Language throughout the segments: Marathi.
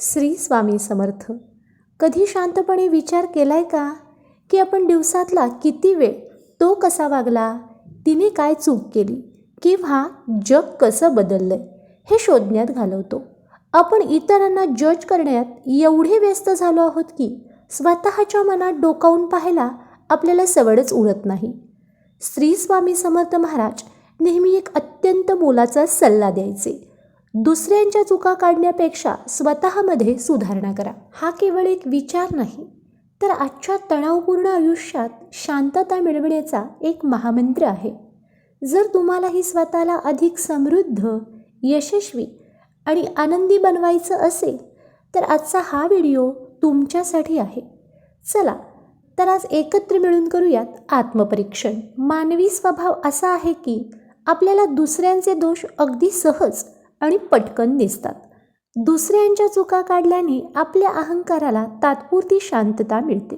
श्री स्वामी समर्थ. कधी शांतपणे विचार केलाय का की आपण दिवसातला किती वेळ, तो कसा वागला, तिने काय चूक केली किंवा जग कसं बदललंय हे शोधण्यात घालवतो. आपण इतरांना जज करण्यात एवढे व्यस्त झालो आहोत की स्वतःच्या मनात डोकावून पाहायला आपल्याला सवडच उरत नाही. श्री स्वामी समर्थ महाराज नेहमी एक अत्यंत मोलाचा सल्ला द्यायचे. दुसऱ्यांच्या चुका काढण्यापेक्षा स्वतःमध्ये सुधारणा करा. हा केवळ एक विचार नाही, तर आजच्या तणावपूर्ण आयुष्यात शांतता मिळवण्याचा एक महामंत्र आहे. जर तुम्हालाही स्वतःला अधिक समृद्ध, यशस्वी आणि आनंदी बनवायचं असेल तर आजचा हा व्हिडिओ तुमच्यासाठी आहे. चला तर आज एकत्र मिळून करूयात आत्मपरीक्षण. मानवी स्वभाव असा आहे की आपल्याला दुसऱ्यांचे दोष अगदी सहज आणि पटकन दिसतात. दुसऱ्यांच्या चुका काढल्याने आपल्या अहंकाराला तात्पुरती शांतता मिळते.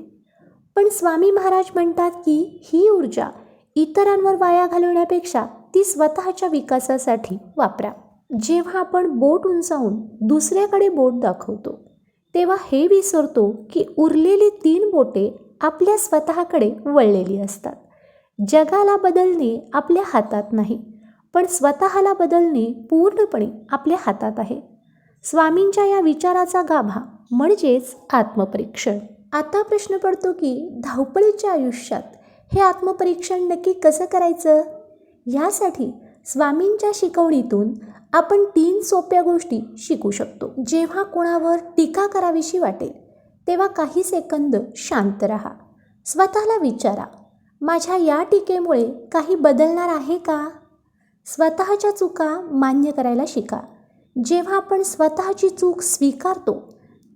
पण स्वामी महाराज म्हणतात की ही ऊर्जा इतरांवर वाया घालवण्यापेक्षा ती स्वतःच्या विकासासाठी वापरा. जेव्हा आपण बोट उंचावून दुसऱ्याकडे बोट दाखवतो तेव्हा हे विसरतो की उरलेली 3 बोटे आपल्या स्वतःकडे वळलेली असतात. जगाला बदलणे आपल्या हातात नाही, पण स्वतःला बदलणे पूर्णपणे आपल्या हातात आहे. स्वामींच्या या विचाराचा गाभा म्हणजेच आत्मपरीक्षण. आता प्रश्न पडतो की धावपळीच्या आयुष्यात हे आत्मपरीक्षण नक्की कसं करायचं? यासाठी स्वामींच्या शिकवणीतून आपण 3 सोप्या गोष्टी शिकू शकतो. जेव्हा कोणावर टीका करावीशी वाटेल तेव्हा काही सेकंद शांत राहा. स्वतःला विचारा, माझ्या या टीकेमुळे काही बदलणार आहे का? स्वतःच्या चुका मान्य करायला शिका. जेव्हा आपण स्वतःची चूक स्वीकारतो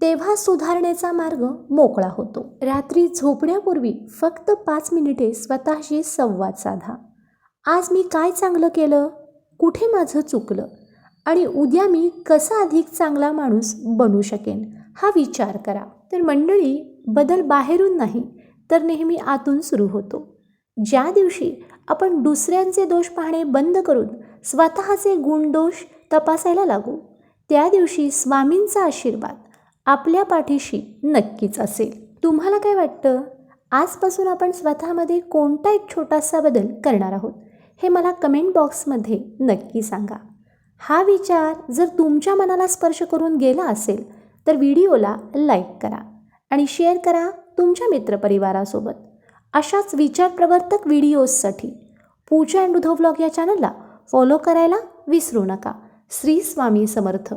तेव्हा सुधारण्याचा मार्ग मोकळा होतो. रात्री झोपण्यापूर्वी फक्त 5 मिनिटे स्वतःशी संवाद साधा. आज मी काय चांगलं केलं, कुठे माझं चुकलं आणि उद्या मी कसा अधिक चांगला माणूस बनू शकेन हा विचार करा. तर मंडळी, बदल बाहेरून नाही तर नेहमी आतून सुरू होतो. ज्या दिवशी आपण दुसऱ्यांचे दोष पाहणे बंद करून स्वतःचे गुणदोष तपासायला लागू, त्या दिवशी स्वामींचा आशीर्वाद आपल्या पाठीशी नक्कीच असेल. तुम्हाला काय वाटतं? आजपासून आपण स्वतःमध्ये कोणता एक छोटासा बदल करणार आहोत हे मला कमेंट बॉक्समध्ये नक्की सांगा. हा विचार जर तुमच्या मनाला स्पर्श करून गेला असेल तर व्हिडिओला लाईक करा आणि शेअर करा तुमच्या मित्रपरिवारासोबत. अशाच विचारप्रवर्तक व्हिडिओजसाठी पूजा अँड उद्धव व्लॉग या चॅनलला फॉलो करायला विसरू नका. श्री स्वामी समर्थ.